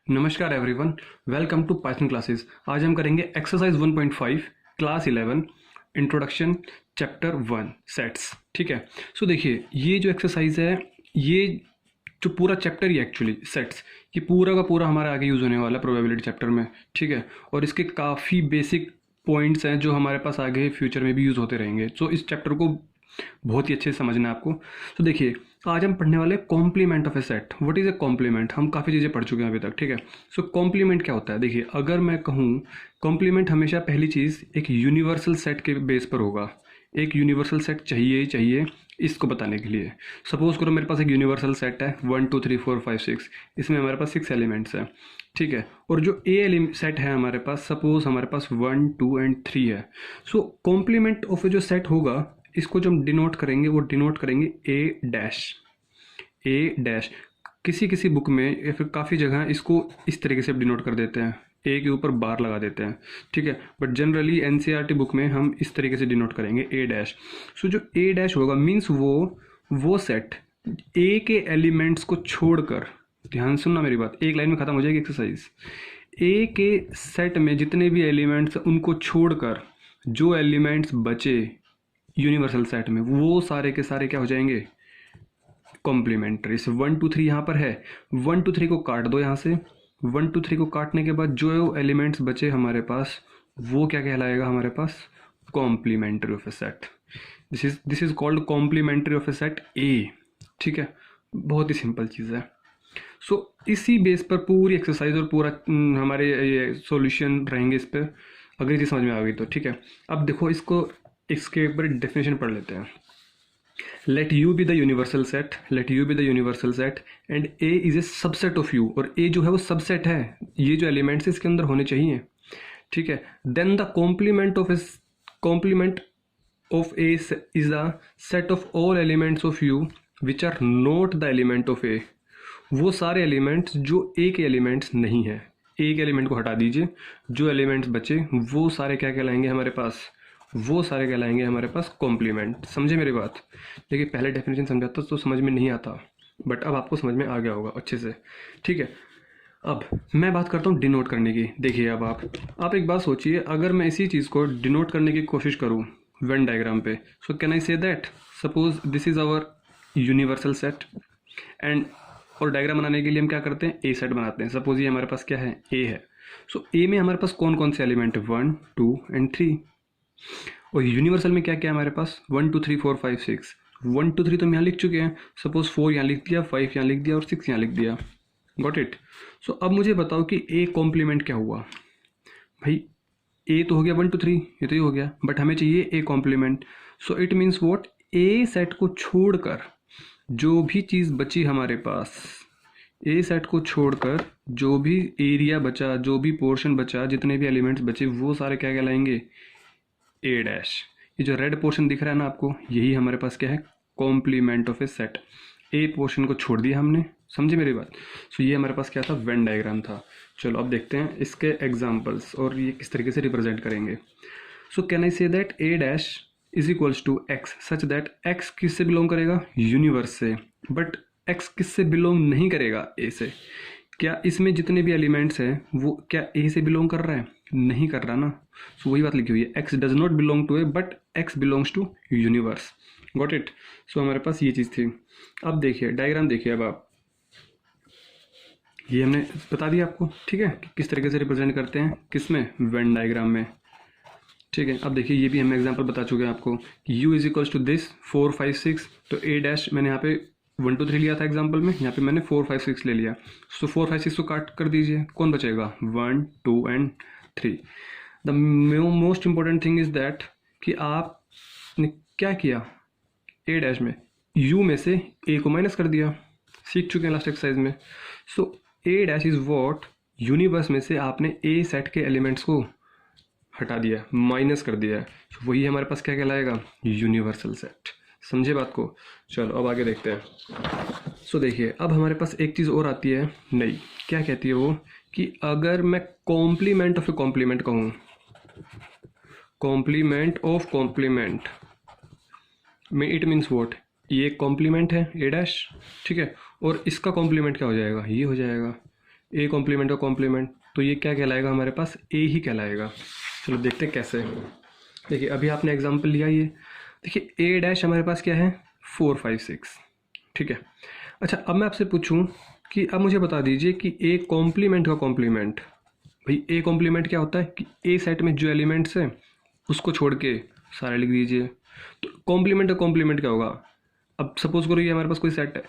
नमस्कार everyone, welcome to Python classes. आज हम करेंगे exercise 1.5 class 11 introduction chapter 1 sets. ठीक है। सो देखिए, ये जो एक्सरसाइज है, ये जो पूरा चैप्टर ही एक्चुअली सेट्स, ये पूरा का पूरा हमारा आगे यूज़ होने वाला है प्रोबेबिलिटी चैप्टर में। ठीक है। और इसके काफ़ी बेसिक पॉइंट्स हैं जो हमारे पास आगे फ्यूचर में भी यूज़ होते रहेंगे। सो इस चैप्टर को बहुत ही अच्छे से समझना है आपको। तो देखिए, आज हम पढ़ने वाले complement of a set. What is a complement? हम काफ़ी चीज़ें पढ़ चुके हैं अभी तक। ठीक है। सो कॉम्प्लीमेंट क्या होता है? देखिए, अगर मैं कहूँ, कॉम्प्लीमेंट हमेशा पहली चीज़ एक यूनिवर्सल सेट के बेस पर होगा। एक यूनिवर्सल सेट चाहिए ही चाहिए इसको बताने के लिए। सपोज करो मेरे पास एक यूनिवर्सल सेट है 1 2 3 4 5 6, इसमें हमारे पास 6 एलिमेंट्स हैं। ठीक है। और जो ए सेट है हमारे पास, सपोज हमारे पास 1 2 एंड 3 है। सो कॉम्प्लीमेंट ऑफ जो सेट होगा, इसको जो हम डिनोट करेंगे वो डिनोट करेंगे ए डैश। ए डैश किसी किसी बुक में या फिर काफ़ी जगह इसको इस तरीके से डिनोट कर देते हैं, ए के ऊपर बार लगा देते हैं। ठीक है। बट जनरली एनसीईआरटी बुक में हम इस तरीके से डिनोट करेंगे ए डैश। सो जो ए डैश होगा मीन्स वो सेट ए के एलिमेंट्स को छोड़कर, ध्यान सुनना मेरी बात, एक लाइन में ख़त्म हो जाएगी एक्सरसाइज। ए के सेट में जितने भी एलिमेंट्स उनको छोड़कर जो एलिमेंट्स बचे यूनिवर्सल सेट में, वो सारे के सारे क्या हो जाएंगे? कॉम्प्लीमेंट्री। से 1 2 3 यहाँ पर है, 1 2 3 को काट दो यहाँ से। 1 2 3 को काटने के बाद जो एलिमेंट्स बचे हमारे पास, वो क्या कहलाएगा हमारे पास? Complementary of a set. This is called complementary of a set A. ठीक है। बहुत ही सिंपल चीज़ है। सो इसी बेस पर पूरी एक्सरसाइज और पूरा हमारे ये सॉल्यूशन रहेंगे इस पर, अगर ये चीज़ समझ में आ गई तो। ठीक है। अब देखो, इसके ऊपर डेफिनेशन पढ़ लेते हैं। Let you be the universal set, let you be the universal set and A is a subset of you. और ए जो है वो सबसेट है, ये जो एलिमेंट्स इसके अंदर होने चाहिए। ठीक है। Then the complement of A is a set of all elements of U which are not the element of A. वो सारे एलिमेंट्स जो ए के एलिमेंट्स नहीं है, ए के एलिमेंट को हटा दीजिए, जो एलिमेंट्स बचे वो सारे क्या कहलाएंगे हमारे पास? वो सारे कहलाएंगे हमारे पास कॉम्प्लीमेंट। समझे मेरी बात? देखिए, पहले डेफिनेशन समझाता तो समझ में नहीं आता, बट अब आपको समझ में आ गया होगा अच्छे से। ठीक है। अब मैं बात करता हूँ डिनोट करने की। देखिए, अब आप एक बात सोचिए, अगर मैं इसी चीज़ को डिनोट करने की कोशिश करूँ वेन डायग्राम पे, सो can I say that suppose this is our universal set and, और डायग्राम बनाने के लिए हम क्या करते हैं? ए सेट बनाते हैं। सपोज ये हमारे पास क्या है? ए है। सो ए में हमारे पास कौन कौन से एलिमेंट है? 1 2 एंड 3। और यूनिवर्सल में क्या क्या है हमारे पास? 1 2 3 4 5 6। 1 2 3 तो हम यहाँ लिख चुके हैं। सपोज 4 यहाँ लिख दिया, 5 यहाँ लिख दिया और 6 यहाँ लिख दिया। Got it? सो अब मुझे बताओ कि ए कॉम्प्लीमेंट क्या हुआ भाई? ए तो हो गया 1 2 3, ये तो ही हो गया, बट हमें चाहिए A complement. So it means what? A set को छोड़कर जो भी चीज़ बची हमारे पास, ए सेट को छोड़कर जो भी एरिया बचा, जो भी पोर्शन बचा, जितने भी एलिमेंट्स बचे, वो सारे क्या कहलाएंगे? ए डैश। ये जो रेड पोर्शन दिख रहा है ना आपको, यही हमारे पास क्या है? Complement of a set. A portion को छोड़ दिया हमने। समझे मेरी बात? सो ये हमारे पास क्या था? वेन डायग्राम था। चलो अब देखते हैं इसके एग्जाम्पल्स और ये किस तरीके से रिप्रेजेंट करेंगे। सो can I say that A dash is equals to x such that x किससे बिलोंग करेगा? यूनिवर्स से। बट एक्स किससे बिलोंग नहीं करेगा? ए से। क्या इसमें जितने भी एलिमेंट्स हैं वो क्या ए से बिलोंग कर रहा है? नहीं कर रहा ना। सो वही बात लिखी हुई है, x does not belong to A but x belongs to universe. Got it? So हमारे पास ये चीज़ थी। अब देखिए डायग्राम, देखिए अब आप, ये हमने बता दिया आपको। ठीक है, कि किस तरीके से रिप्रेजेंट करते हैं, किसमें? वेन डायग्राम में। ठीक है। अब देखिए, ये भी हम एग्जांपल बता चुके हैं आपको कि u is equals to this 4 5 6। तो ए डैश मैंने यहाँ पे 1 2 3 लिया था एग्जांपल में, यहाँ पे मैंने 4 5 6 ले लिया। सो 4 5 6 को काट कर दीजिए, कौन बचेगा? 1 2 and 3। The most important thing is that कि आपने क्या किया? ए डैश में u में से a को माइनस कर दिया। सीख चुके हैं लास्ट एक्सरसाइज में। सो ए डैश इज वॉट? यूनिवर्स में से आपने ए सेट के एलिमेंट्स को हटा दिया, माइनस कर दिया है। तो वही हमारे पास क्या कहलाएगा? Universal set. समझे बात को? चलो अब आगे देखते हैं। सो देखिए, अब हमारे पास एक चीज़ और आती है नई। क्या कहती है वो? कि अगर मैं कॉम्प्लीमेंट ऑफ ए कॉम्प्लीमेंट कहूँ, कॉम्प्लीमेंट ऑफ कॉम्प्लीमेंट में इट मीन्स वॉट? ये कॉम्प्लीमेंट है ए डैश। ठीक है। और इसका कॉम्प्लीमेंट क्या हो जाएगा? ये हो जाएगा। ए कॉम्प्लीमेंट का कॉम्प्लीमेंट, तो ये क्या कहलाएगा हमारे पास, ए ही कहलाएगा। चलो देखते हैं कैसे। देखिए अभी आपने एग्जांपल लिया ये, देखिए ए डैश हमारे पास क्या है, 4 5 6, ठीक है। अच्छा अब मैं आपसे पूछूं कि अब मुझे बता दीजिए कि ए कॉम्प्लीमेंट का कॉम्प्लीमेंट, भाई ए कॉम्प्लीमेंट क्या होता है कि ए सेट में जो एलिमेंट्स हैं उसको छोड़ के सारे लिख दीजिए। तो कॉम्प्लीमेंट का कॉम्प्लीमेंट क्या होगा, अब सपोज करो ये हमारे पास कोई सेट है,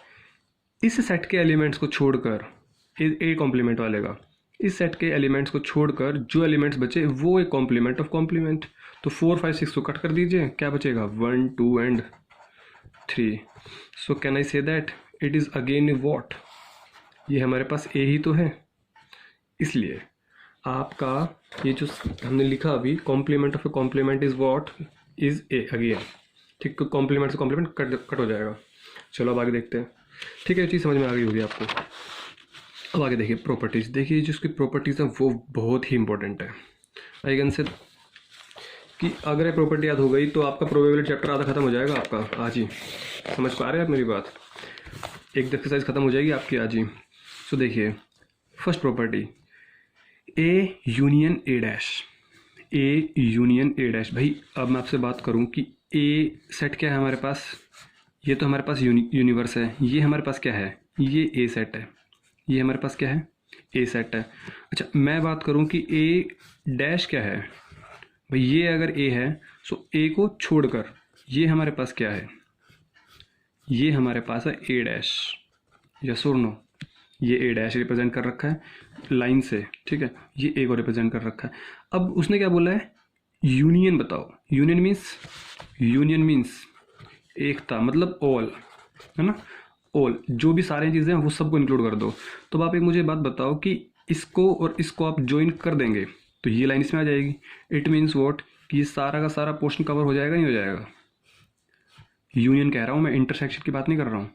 इस सेट के एलिमेंट्स को छोड़कर, ए कॉम्प्लीमेंट वाले का, इस सेट के एलिमेंट्स को छोड़कर जो एलिमेंट्स बचे वो एक कॉम्प्लीमेंट ऑफ कॉम्प्लीमेंट। तो 4 5 6 को कट कर दीजिए, क्या बचेगा, 1 2 and 3। So can I say that it is again what, ये हमारे पास ए ही तो है, इसलिए आपका ये जो हमने लिखा अभी, complement of A complement is what, is A again, ठीक। कॉम्प्लीमेंट से कॉम्प्लीमेंट कट हो जाएगा। चलो अब आगे देखते हैं, ठीक है, ये चीज़ समझ में आ गई होगी आपको। अब आगे देखिए प्रॉपर्टीज़, देखिए जो उसकी प्रॉपर्टीज़ है वो बहुत ही इंपॉर्टेंट है। आई कैन से कि अगर ये प्रॉपर्टी याद हो गई तो आपका प्रोबेबिलिटी चैप्टर आधा खत्म हो जाएगा आपका आज ही। समझ पा रहे हैं आप मेरी बात, एक एक्सरसाइज खत्म हो जाएगी आपकी आज ही। सो देखिए first property, A union A dash, A union A dash. भाई अब मैं आपसे बात करूं कि ए सेट क्या है हमारे पास, ये तो हमारे पास यूनिवर्स है, ये हमारे पास क्या है, ये ए सेट है, ये हमारे पास क्या है, ए सेट है। अच्छा मैं बात करूं कि ए डैश क्या है, भाई ये अगर ए है सो ए को छोड़कर ये हमारे पास क्या है, ये हमारे पास है ए डैश, यस और नो, ये ए डैश रिप्रेजेंट कर रखा है लाइन से, ठीक है, ये ए को रिप्रेजेंट कर रखा है। अब उसने क्या बोला है, यूनियन बताओ, यूनियन मीन्स एकता, मतलब ऑल, है ना, ऑल, जो भी सारी चीज़ें हैं वो सबको इंक्लूड कर दो। तो अब आप एक मुझे बात बताओ कि इसको और इसको आप ज्वाइन कर देंगे तो ये लाइन इसमें आ जाएगी। इट मीन्स वॉट, कि ये सारा का सारा पोर्शन कवर हो जाएगा, नहीं हो जाएगा। यूनियन कह रहा हूँ मैं, इंटरसेक्शन की बात नहीं कर रहा हूँ।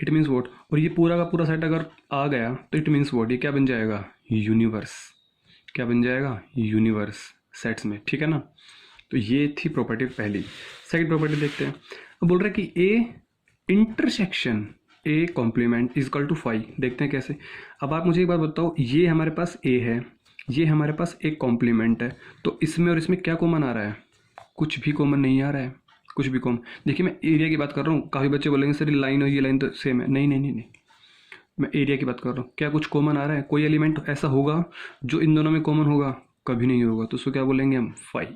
इट मीन्स वॉट, और ये पूरा का पूरा सेट अगर आ गया तो इट मीन्स वॉट, ये क्या बन जाएगा, यूनिवर्स, क्या बन जाएगा, यूनिवर्स सेट्स में, ठीक है ना। तो ये थी प्रॉपर्टी पहली। सेकंड प्रॉपर्टी देखते हैं, अब बोल रहा है कि A intersection A complement is equal to 5। देखते हैं कैसे। अब आप मुझे एक बात बताओ, ये हमारे पास ए है, ये हमारे पास एक कॉम्प्लीमेंट है, तो इसमें और इसमें क्या कॉमन आ रहा है, कुछ भी कॉमन नहीं आ रहा है, कुछ भी कॉमन। देखिए मैं एरिया की बात कर रहा हूँ, काफ़ी बच्चे बोलेंगे सर ये लाइन और ये लाइन तो सेम है, नहीं नहीं नहीं नहीं, मैं एरिया की बात कर रहा हूँ। क्या कुछ कॉमन आ रहा है, कोई एलिमेंट ऐसा होगा जो इन दोनों में कॉमन होगा, कभी नहीं होगा, तो उसको क्या बोलेंगे हम, 5।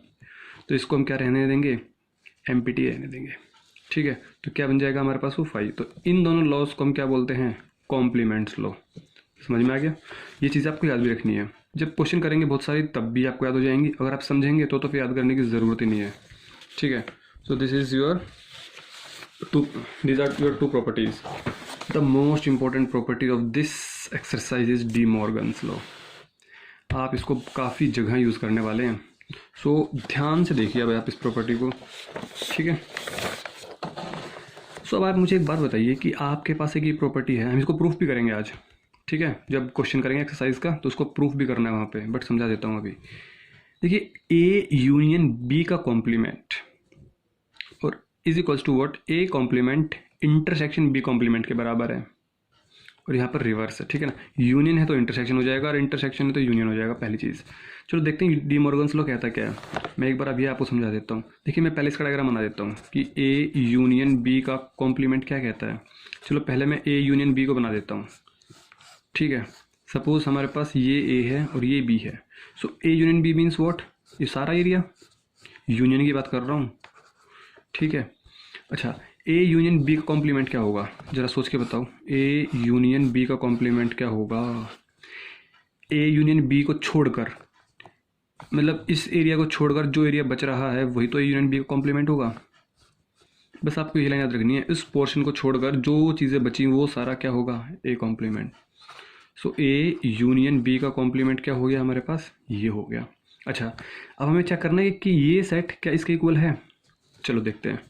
तो इसको हम क्या रहने देंगे, एम्प्टी रहने देंगे, ठीक है। तो क्या बन जाएगा हमारे पास वो 5। तो इन दोनों लॉस को हम क्या बोलते हैं, कॉम्प्लीमेंट्स लॉ। समझ में आ गया, ये चीज़ आपको याद भी रखनी है, जब क्वेश्चन करेंगे बहुत सारी तब भी आपको याद हो जाएंगी, अगर आप समझेंगे तो फिर याद करने की ज़रूरत ही नहीं है, ठीक है। So this is your these are your two properties. The most important property of this exercise is De Morgan's law. आप इसको काफ़ी जगह यूज़ करने वाले हैं, सो ध्यान से देखिए अब आप इस प्रॉपर्टी को, ठीक है। सो अब आप मुझे एक बात बताइए कि आपके पास एक ये प्रॉपर्टी है, हम इसको प्रूफ भी करेंगे आज, ठीक है, जब क्वेश्चन करेंगे एक्सरसाइज का तो उसको प्रूफ भी करना है वहाँ पे, बट समझा देता हूँ अभी। देखिए ए यूनियन बी का कॉम्प्लीमेंट और is equals to what, A complement intersection B complement के बराबर है, और यहाँ पर रिवर्स है, ठीक है ना। यूनियन है तो इंटरसेक्शन हो जाएगा, और इंटरसेक्शन है तो यूनियन हो जाएगा, पहली चीज़। चलो देखते हैं डी मॉर्गन्स लॉ कहता क्या है, मैं एक बार अभी आपको समझा देता हूँ। देखिए मैं पहले इसका डायग्राम बना देता हूँ कि ए यूनियन बी का कॉम्प्लीमेंट क्या कहता है। चलो पहले मैं ए यूनियन बी को बना देता हूँ, ठीक है। सपोज हमारे पास ये ए है और ये बी है, so A union B means what, ये सारा एरिया, यूनियन की बात कर रहा हूँ, ठीक है। अच्छा ए यूनियन बी का कॉम्प्लीमेंट क्या होगा, ज़रा सोच के बताओ, ए यूनियन बी का कॉम्प्लीमेंट क्या होगा, ए यूनियन बी को छोड़कर, मतलब इस एरिया को छोड़कर जो एरिया बच रहा है वही तो ए यूनियन बी का कॉम्प्लीमेंट होगा। बस आपको ये लाइन याद रखनी है, इस पोर्शन को छोड़कर जो चीज़ें बची वो सारा क्या होगा, A complement. So A union B का कॉम्प्लीमेंट क्या हो गया हमारे पास, ये हो गया। अच्छा अब हमें क्या करना है कि ये सेट क्या इसके इक्वल है, चलो देखते हैं।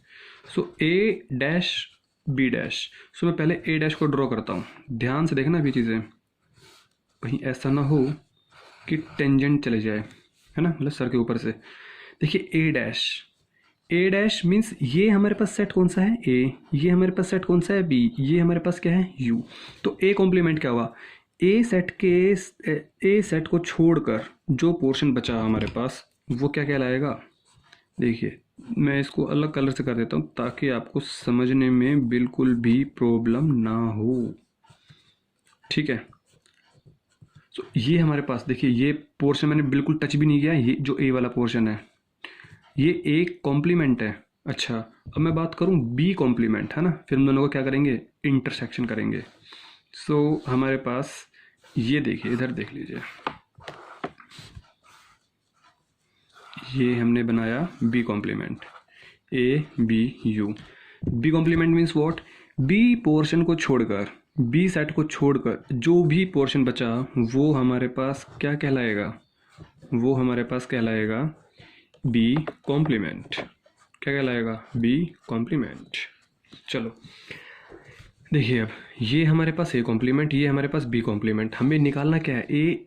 सो ए डैश बी डैश, सो मैं पहले ए डैश को ड्रॉ करता हूँ, ध्यान से देखना अभी चीज़ें, कहीं ऐसा ना हो कि टेंजेंट चले जाए, है ना, मतलब सर के ऊपर से। देखिए ए डैश मीन्स ये हमारे पास सेट कौन सा है, ए, ये हमारे पास सेट कौन सा है, बी, ये हमारे पास क्या है, यू। तो ए कॉम्प्लीमेंट क्या हुआ, ए सेट को छोड़कर जो पोर्शन बचा हमारे पास वो क्या कहलाएगा। देखिए मैं इसको अलग कलर से कर देता हूँ ताकि आपको समझने में बिल्कुल भी प्रॉब्लम ना हो, ठीक है। तो ये हमारे पास देखिए ये पोर्शन मैंने बिल्कुल टच भी नहीं किया, ये जो ए वाला पोर्शन है ये एक कॉम्प्लीमेंट है। अच्छा अब मैं बात करूँ बी कॉम्प्लीमेंट, है ना, फिर हम दोनों को क्या करेंगे, इंटरसेक्शन करेंगे। सो हमारे पास ये देखिए, इधर देख लीजिए, ये हमने बनाया B complement, A B U. B complement means what, B portion को छोड़कर, बी सेट को छोड़कर जो भी पोर्शन बचा वो हमारे पास क्या कहलाएगा, वो हमारे पास कहलाएगा बी कॉम्प्लीमेंट। क्या कहलाएगा, बी कॉम्प्लीमेंट। चलो देखिए अब ये हमारे पास ए कॉम्प्लीमेंट, ये हमारे पास बी कॉम्प्लीमेंट, हमें निकालना क्या है, ए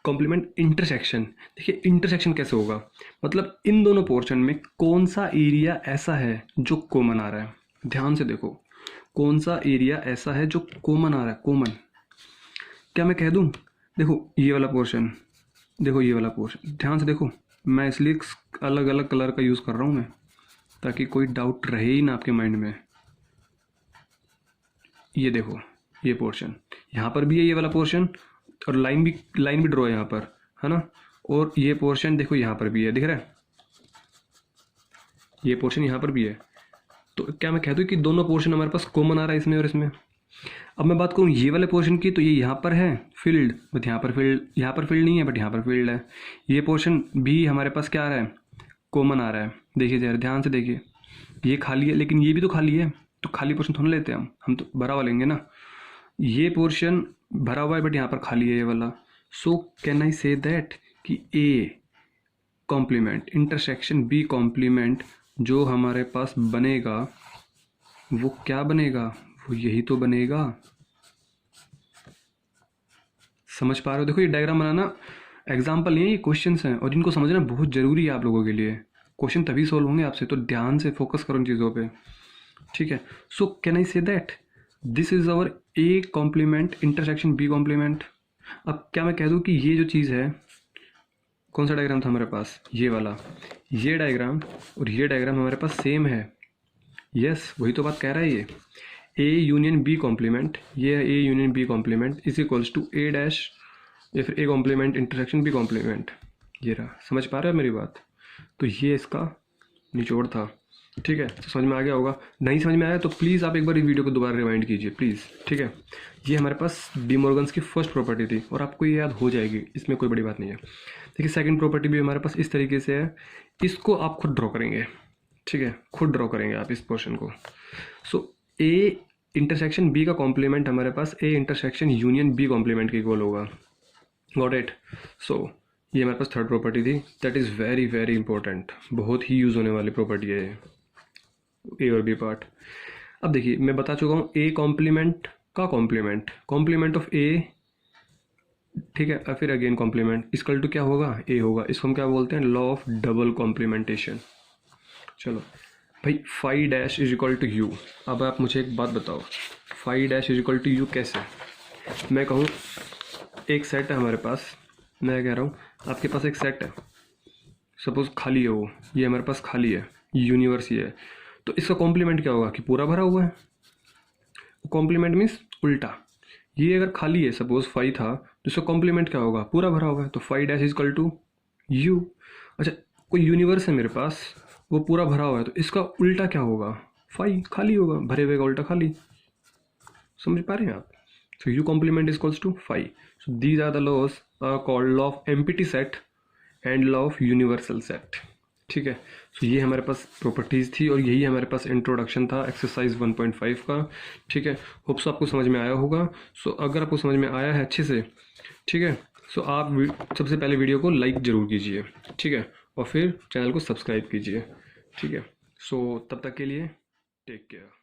कॉम्प्लीमेंट इंटरसेक्शन। देखिए इंटरसेक्शन कैसे होगा, मतलब इन दोनों पोर्शन में कौन सा एरिया ऐसा है जो कॉमन आ रहा है। ध्यान से देखो कौन सा एरिया ऐसा है जो कॉमन आ रहा है, कॉमन। क्या मैं कह दूं, देखो ये वाला पोर्शन, देखो ये वाला पोर्शन, ध्यान से देखो, मैं इसलिए अलग अलग कलर का यूज़ कर रहा हूँ मैं, ताकि कोई डाउट रहे ही ना आपके माइंड में। ये देखो ये पोर्शन, यहाँ पर भी है ये वाला पोर्शन, और लाइन भी ड्रॉ है यहाँ पर, है ना, और ये पोर्शन देखो यहाँ पर भी है, दिख रहा है, ये पोर्शन यहाँ पर भी है। तो क्या मैं कह दूँ कि दोनों पोर्शन हमारे पास कॉमन आ रहा है इसमें और इसमें। अब मैं बात करूँ ये वाले पोर्शन की, तो ये यहाँ पर है फील्ड, बट यहाँ पर फील्ड नहीं है, बट यहाँ पर फील्ड है। ये पोर्शन भी हमारे पास क्या आ रहा है, कॉमन आ रहा है। देखिए जरा ध्यान से देखिए, ये खाली है लेकिन ये भी तो खाली है, तो खाली पोर्शन थोड़ा लेते हैं हम तो भरा हुआ लेंगे ना। ये पोर्शन भरा हुआ है बट यहाँ पर खाली है ये वाला। सो कैन आई से दैट कि A complement intersection B complement जो हमारे पास बनेगा वो क्या बनेगा, वो यही तो बनेगा। समझ पा रहे हो, देखो ये डायग्राम बनाना एग्जाम्पल नहीं है, ये क्वेश्चंस हैं और इनको समझना बहुत ज़रूरी है आप लोगों के लिए। क्वेश्चन तभी सोल्व होंगे आपसे, तो ध्यान से फोकस करो इन चीज़ों पे, ठीक है। सो can I say that this is our A complement intersection B complement. अब क्या मैं कह दूं कि ये जो चीज़ है, कौन सा डायग्राम था हमारे पास, ये वाला, ये डायग्राम और ये डायग्राम हमारे पास सेम है। यस वही तो बात कह रहा है ये, ए यूनियन बी कॉम्प्लीमेंट, ये है A union B complement is equals to A dash या फिर A complement intersection B complement. ये रहा, समझ पा रहे हो मेरी बात। तो ये इसका निचोड़ था, ठीक है। तो समझ में आ गया होगा, नहीं समझ में आया तो प्लीज़ आप एक बार इस वीडियो को दोबारा रिवाइंड कीजिए प्लीज़, ठीक है। ये हमारे पास डी मॉर्गन्स की फर्स्ट प्रॉपर्टी थी और आपको ये याद हो जाएगी, इसमें कोई बड़ी बात नहीं है। देखिए सेकंड प्रॉपर्टी भी हमारे पास इस तरीके से है, इसको आप खुद ड्रॉ करेंगे, ठीक है, खुद ड्रॉ करेंगे आप इस पोर्शन को। सो ए इंटरसेक्शन बी का कॉम्प्लीमेंट हमारे पास A intersection union B complement के इक्वल होगा, गॉट इट। सो ये हमारे पास थर्ड प्रॉपर्टी थी, that is very very important, बहुत ही यूज़ होने वाली प्रॉपर्टी है ये, ए और बी पार्ट। अब देखिए मैं बता चुका हूँ ए कॉम्प्लीमेंट का कॉम्प्लीमेंट ऑफ ए, ठीक है, और फिर अगेन कॉम्प्लीमेंट इक्वल टू क्या होगा, ए होगा। इसको हम क्या बोलते हैं, लॉ ऑफ डबल कॉम्प्लीमेंटेशन। चलो भाई phi dash is equal to U. अब आप मुझे एक बात बताओ, phi dash is equal to U कैसे। मैं कहूँ एक सेट है हमारे पास, मैं कह रहा हूँ आपके पास एक सेट है, सपोज खाली है वो, ये हमारे पास खाली है, यूनिवर्स ये है, तो इसका कॉम्प्लीमेंट क्या होगा कि पूरा भरा हुआ है। कॉम्प्लीमेंट मीन्स उल्टा, ये अगर खाली है सपोज फाई था तो इसका कॉम्प्लीमेंट क्या होगा, पूरा भरा हुआ है, तो phi dash is equal to U. अच्छा कोई यूनिवर्स है मेरे पास, वो पूरा भरा हुआ है, तो इसका उल्टा क्या होगा, फाई खाली होगा, भरे हुए का उल्टा खाली। समझ पा रहे हैं आप। सो U complement is equals to phi. So these are the laws called law of empty set and law of universal set, ठीक है। सो ये हमारे पास प्रॉपर्टीज़ थी और यही हमारे पास इंट्रोडक्शन था एक्सरसाइज 1.5 का, ठीक है। होप्स आपको समझ में आया होगा। सो अगर आपको समझ में आया है अच्छे से, ठीक है, सो आप सबसे पहले वीडियो को लाइक ज़रूर कीजिए, ठीक है, और फिर चैनल को सब्सक्राइब कीजिए, ठीक है। सो तब तक के लिए टेक केयर।